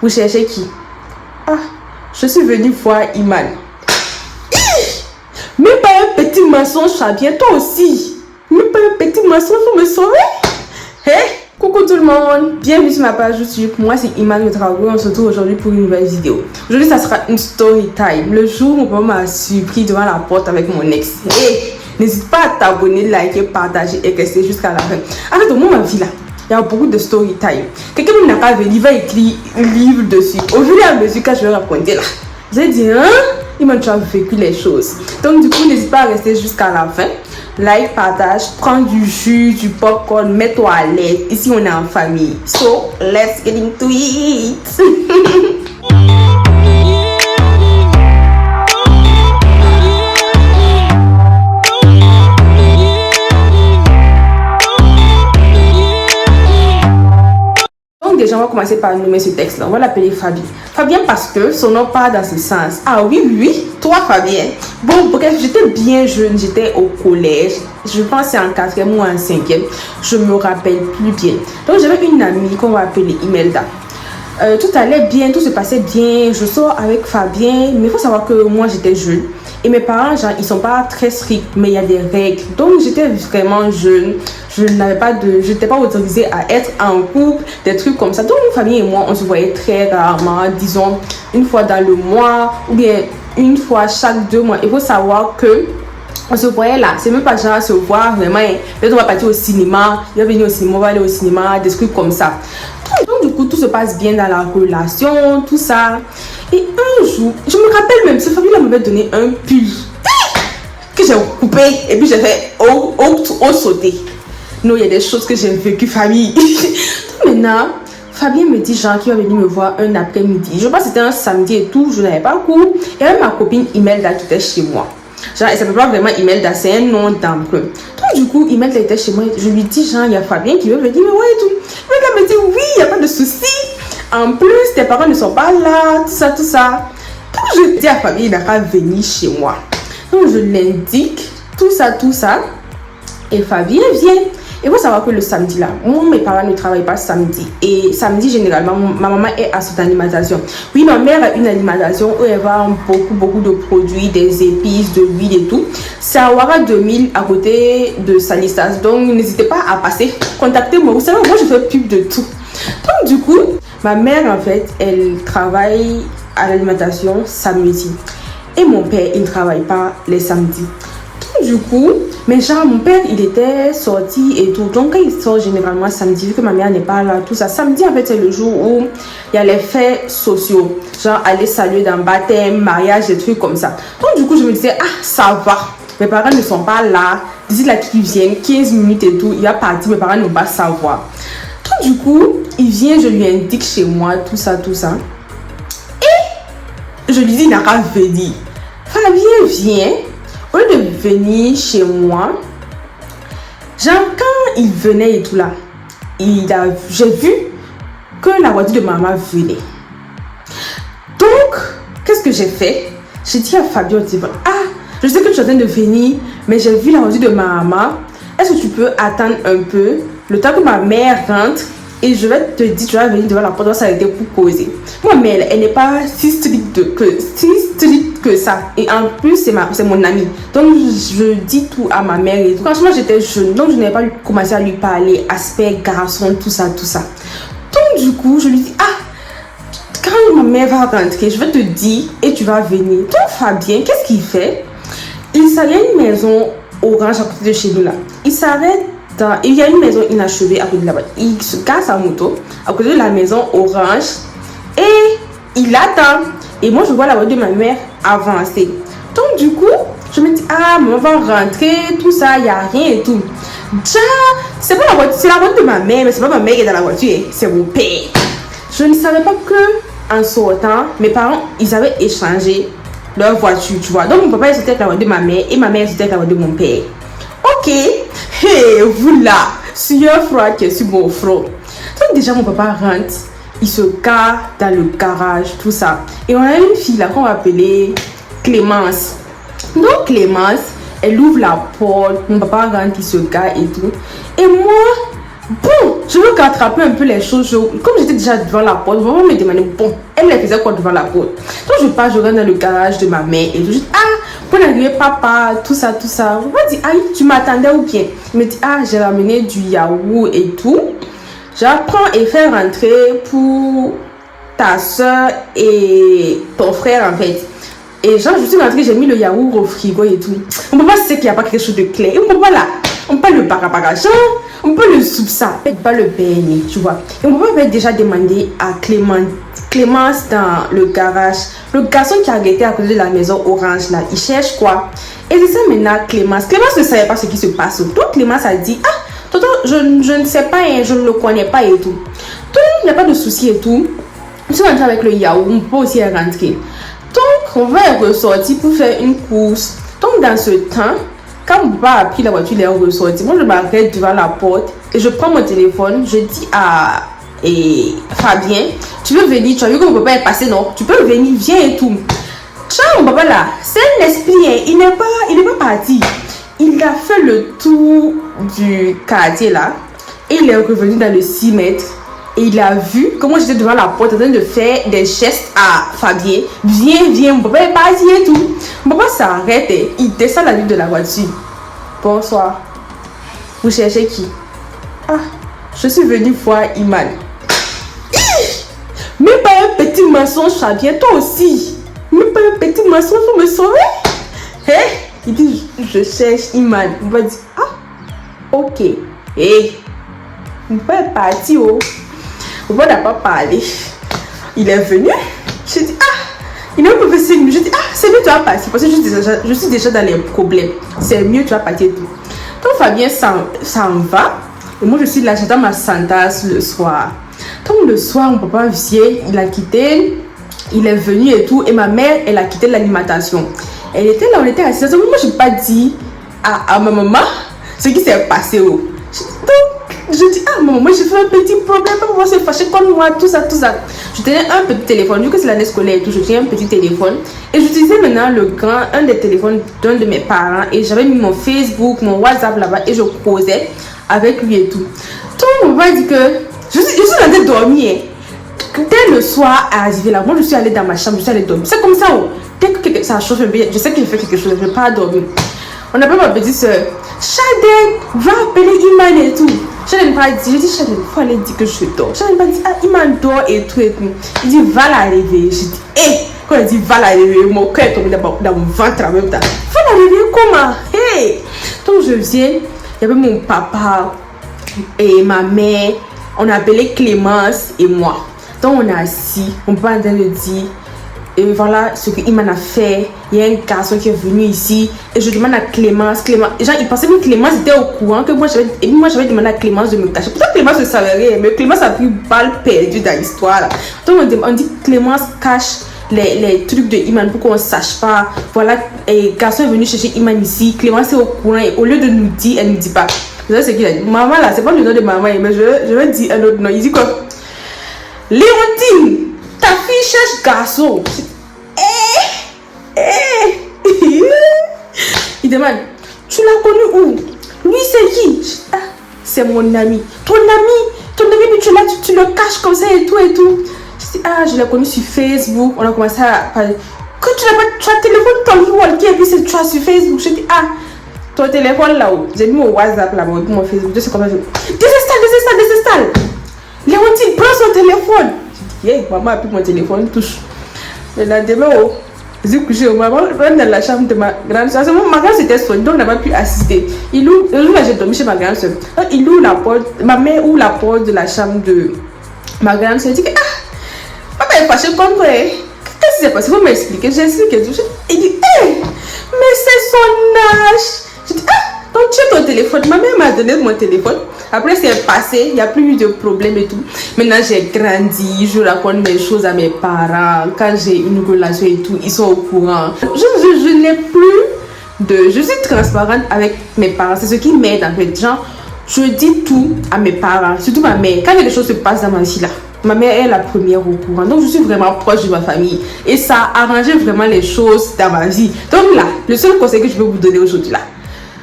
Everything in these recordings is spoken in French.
Vous cherchez qui? Ah, je suis venue voir Iman. Même pas un petit mensonge, Fabien, toi aussi. Même pas un petit mensonge pour me sauver. Coucou tout le monde, bienvenue sur ma page YouTube. Moi c'est Iman de Traoré, on se retrouve aujourd'hui pour une nouvelle vidéo. Aujourd'hui ça sera une story time. Le jour où mon papa m'a surpris devant la porte avec mon ex. N'hésite pas à t'abonner, liker, partager et rester jusqu'à la fin. En fait, au moment de ma vie là, il y a beaucoup de story time. Quelqu'un n'a pas venu, il va écrire un livre dessus. Au fur et à mesure que je vais raconter là, j'ai dit il m'a déjà vécu les choses. Donc du coup, n'hésite pas à rester jusqu'à la fin. Like, partage, prends du jus, du popcorn, mets-toi à l'aise. Ici, on est en famille. So, let's get into it. Déjà, on va commencer par nommer ce texte-là. On va l'appeler Fabien. Fabien parce que son nom part dans ce sens. Ah oui, toi Fabien. Bon, bref, j'étais bien jeune, j'étais au collège. Je pense que c'est en 4e ou en 5e. Je me rappelle plus bien. Donc, j'avais une amie qu'on va appeler Imelda. Tout allait bien, tout se passait bien. Je sors avec Fabien, mais il faut savoir que moi, j'étais jeune. Et mes parents, genre, ils sont pas très stricts, mais il y a des règles. Donc, j'étais vraiment jeune. Je n'étais pas autorisée à être en couple, des trucs comme ça. Donc, ma famille et moi, on se voyait très rarement, disons, une fois dans le mois, ou bien une fois chaque 2 mois. Il faut savoir que on se voyait là, c'est même pas genre se voir vraiment. Peut-être on va partir au cinéma, il va venir au cinéma, on va aller au cinéma, des trucs comme ça. Donc, du coup, tout se passe bien dans la relation, tout ça. Et un jour, je me rappelle même, cette famille-là m'avait donné un pull que j'ai coupé et puis j'ai fait au sauté. Non, il y a des choses que j'ai vécues, famille. Donc maintenant, Fabien me dit genre qu'il va venir me voir un après-midi. Je pense que c'était un samedi et tout, je n'avais pas cours. Et même ma copine Imelda qui était chez moi. Genre, elle s'appelle pas vraiment Imelda, c'est un nom d'emprunt. Donc du coup, Imelda était chez moi. Je lui dis genre, il y a Fabien qui veut venir me voir et tout. Imelda me dit oui, il n'y a pas de souci. En plus, tes parents ne sont pas là, tout ça, tout ça. Donc je dis à Fabien, il n'a qu'à venir chez moi. Donc je l'indique, tout ça, tout ça. Et Fabien vient. Il faut savoir que le samedi là, moi, mes parents ne travaillent pas samedi. Et samedi, généralement, ma maman est à cette alimentation. Oui, ma mère a une alimentation où elle vend beaucoup de produits, des épices, de l'huile et tout. C'est à Ouara 2000 à côté de Salissas. Donc, n'hésitez pas à passer. Contactez-moi. Vous savez, moi, je fais pub de tout. Donc, du coup, ma mère, en fait, elle travaille à l'alimentation samedi. Et mon père, il ne travaille pas les samedis. Du coup, mais genre mon père il était sorti et tout, donc quand il sort généralement samedi, vu que ma mère n'est pas là, tout ça, samedi en fait c'est le jour où il y a les faits sociaux, genre aller saluer dans baptême, mariage, des trucs comme ça. Donc du coup je me disais, ah ça va, mes parents ne sont pas là, d'ici là qu'ils viennent, 15 minutes et tout, il va partir, mes parents ne vont pas savoir. Donc du coup, il vient, je lui indique chez moi, tout ça, et je lui dis, il n'a qu'à venir. Fabien vient. Au lieu de venir chez moi, genre quand il venait et tout là, j'ai vu que la voiture de maman venait. Donc, qu'est-ce que j'ai fait? J'ai dit à Fabien, je sais que tu es en train de venir, mais j'ai vu la voiture de maman. Est-ce que tu peux attendre un peu, le temps que ma mère rentre? Et je vais te dire, tu vas venir devant la porte, ça a été pour causer. Moi, mais elle n'est pas si stricte que ça. Et en plus, c'est mon amie. Donc, je dis tout à ma mère et tout. Franchement, j'étais jeune, donc je n'avais pas commencé à lui parler, aspect garçon, tout ça. Donc, du coup, je lui dis, quand ma mère va rentrer, je vais te dire et tu vas venir. Donc, Fabien, qu'est-ce qu'il fait? Il y a une maison orange à côté de chez nous là. Il s'arrête. Il y a une maison inachevée à côté de là-bas. Il se casse sa moto à côté de la maison orange et il attend. Et moi, je vois la voiture de ma mère avancer. Donc, du coup, je me dis, maman va rentrer, tout ça, il n'y a rien et tout. C'est pas la voiture, c'est la voiture de ma mère, mais c'est pas ma mère qui est dans la voiture, c'est mon père. Je ne savais pas que en sortant, mes parents, ils avaient échangé leur voiture, tu vois. Donc, mon papa, c'était avec la voiture de ma mère et ma mère, c'était avec la voiture de mon père. Ok, vous là, sueur froid qui est sur mon front. Donc déjà mon papa rentre, il se gare dans le garage, tout ça. Et on a une fille là qu'on va appeler Clémence. Donc Clémence, elle ouvre la porte, mon papa rentre, il se gare et tout. Et moi, bon, je veux rattraper un peu les choses. Comme j'étais déjà devant la porte, maman me demandait, bon, elle faisait quoi devant la porte? Donc je pars, je rentre dans le garage de ma mère et je dis, ah, pour arriver papa, tout ça. Maman dit, ah, tu m'attendais ou bien? Il me dit, ah, j'ai ramené du yaourt et tout. J'apprends et fais rentrer pour ta soeur et ton frère en fait. Et genre, je suis rentrée, j'ai mis le yaourt au frigo et tout. On peut pas se qu'il n'y a pas quelque chose de clair. On peut pas là. On peut pas le barabaga. Genre, on peut le soupçon. Peut-être pas le baigner, tu vois. Et on peut pas déjà demander à Clémence dans le garage. Le garçon qui a arrêté à côté de la maison orange là, il cherche quoi? Et c'est ça maintenant Clémence. Clémence ne savait pas ce qui se passe. Donc Clémence a dit, ah, tonton, je ne sais pas, hein, je ne le connais pas et tout. Donc il n'y a pas de souci et tout. Je suis rentrée avec le yaourt, on peut aussi rentrer. Donc, on va ressortir pour faire une course. Donc, dans ce temps, quand mon papa a pris la voiture, il est ressorti. Moi, je m'arrête devant la porte et je prends mon téléphone. Je dis à Fabien, tu veux venir? Tu as vu que mon papa est passé, non? Tu peux venir, viens et tout. Tiens, mon papa là, c'est un esprit, hein. Il n'est pas parti. Il a fait le tour du quartier là et il est revenu dans le 6 mètres. Et il a vu comment j'étais devant la porte en train de faire des gestes à Fabien. Viens, mon papa est parti et tout. Mon papa s'arrête et il descend la vitre de la voiture. Bonsoir. Vous cherchez qui? Ah, je suis venu voir Iman. Même pas un petit mensonge, Fabien, toi aussi. Même pas un petit mensonge pour me sauver. Il dit, je cherche Iman. On va dire, ah, ok. Mon papa est parti, oh. On n'a pas parlé. Il est venu. Je dis, ah, il est un peu facile. Je dis, ah, c'est mieux, tu vas partir. Parce que je suis déjà dans les problèmes. C'est mieux, tu vas partir et tout. Donc Fabien s'en va. Et moi, je suis là, j'attends ma santasse le soir. Donc le soir, mon papa vient, il a quitté. Il est venu et tout. Et ma mère, elle a quitté l'alimentation. Elle était là, on était assis. Moi, je n'ai pas dit à ma maman ce qui s'est passé. Oh. Je dis, ah maman, moi j'ai fait un petit problème, papa se fâcher comme moi, tout ça. Je tenais un petit téléphone, vu que c'est l'année scolaire et tout, je tenais un petit téléphone. Et j'utilisais maintenant un des téléphones d'un de mes parents. Et j'avais mis mon Facebook, mon WhatsApp là-bas et je causais avec lui et tout. Donc mon papa dit que je suis en train de dormir. Dès le soir arrivé là, moi je suis allée dans ma chambre, je suis allée dormir. C'est comme ça, oh. Dès que ça chauffe un peu, je sais que je fais quelque chose, je ne vais pas dormir. On appelle ma petite soeur. Shaden, va appeler Iman et tout. Shaden pas dit, je dis Shaden, il faut aller dire que je dors. Shaden pas dit, ah, Iman dort et tout et tout. Il dit, va la réveiller. Je dis, hé, quand il dit, va la réveiller, mon cœur est tombé dans mon ventre en même temps. Va la réveiller comment? Hé. Donc je viens, il y avait mon papa et ma mère. On a appelé Clémence et moi. Donc on est assis, on peut en train de dire. Et voilà ce qu'il m'en a fait. Il y a un garçon qui est venu ici. Et je demande à Clémence. Genre, il pensait que Clémence était au courant. Que moi, j'avais demandé à Clémence de me cacher. Pourtant, Clémence ne savait rien. Mais Clémence a pris balle perdue dans l'histoire. Donc, on dit que Clémence cache les trucs de Iman pour qu'on ne sache pas. Voilà, et garçon est venu chercher Iman ici. Clémence est au courant. Et au lieu de nous dire, elle ne nous dit pas. Vous savez ce qu'il a dit? Maman, là, c'est pas le nom de maman. Mais je vais dire un autre nom. Il dit quoi? Léontine, ta fille cherche garçon. Il demande, tu l'as connu où? Lui, c'est qui? Ah, c'est mon ami. Ton ami, tu le caches comme ça et tout. Je dis, ah, je l'ai connu sur Facebook. On a commencé à parler. Que tu as téléphone ton walkie et puis tu as sur Facebook. Je dis, ah, ton téléphone là-haut. J'ai mis mon WhatsApp là-bas, mon Facebook. Je sais comment je. Désinstalle. Léontine, prends son téléphone. Je dis, yeah, maman a pris mon téléphone, touche. Le lendemain, oh. Je suis couché, maman rentre dans la chambre de ma grande soeur. Ma grande était sonne, donc on n'a pas pu assister. Le jour là, j'ai dormi chez ma grande soeur. Il ouvre la porte, ma mère ouvre la porte de la chambre de ma grande soeur. Elle dit que, ah, papa est fâché contre toi. Qu'est-ce qui s'est passé? Vous m'expliquer. J'explique et tout. Il dit, mais c'est son âge. Je dis, ah, donc tu as ton téléphone. Ma mère m'a donné mon téléphone. Après, c'est passé, il n'y a plus eu de problème et tout. Maintenant, j'ai grandi, je raconte mes choses à mes parents. Quand j'ai une relation et tout, ils sont au courant. Je n'ai plus je suis transparente avec mes parents. C'est ce qui m'aide en fait. Genre, je dis tout à mes parents, surtout ma mère. Quand quelque chose se passe dans ma vie là, ma mère est la première au courant. Donc, je suis vraiment proche de ma famille. Et ça a arrangé vraiment les choses dans ma vie. Donc là, le seul conseil que je peux vous donner aujourd'hui là,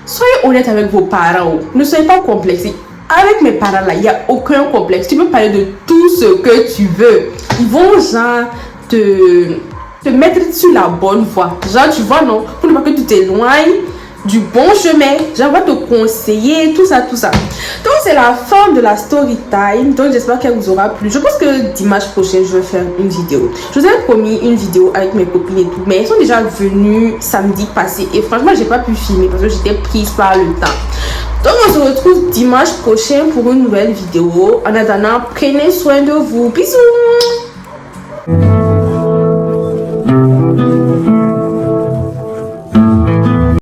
soyez honnête avec vos parents. Ne soyez pas complexés. Avec mes parents là, il n'y a aucun complexe. Tu peux parler de tout ce que tu veux. Ils vont genre te mettre sur la bonne voie. Genre, tu vois, non, pour ne pas que tu t'éloignes du bon chemin. Genre, on va te conseiller, tout ça, tout ça. Donc, c'est la fin de la story time. Donc, j'espère qu'elle vous aura plu. Je pense que dimanche prochain, je vais faire une vidéo. Je vous avais promis une vidéo avec mes copines et tout. Mais elles sont déjà venues samedi passé. Et franchement, j'ai pas pu filmer parce que j'étais prise par le temps. Donc, on se retrouve dimanche prochain pour une nouvelle vidéo. En attendant, prenez soin de vous. Bisous!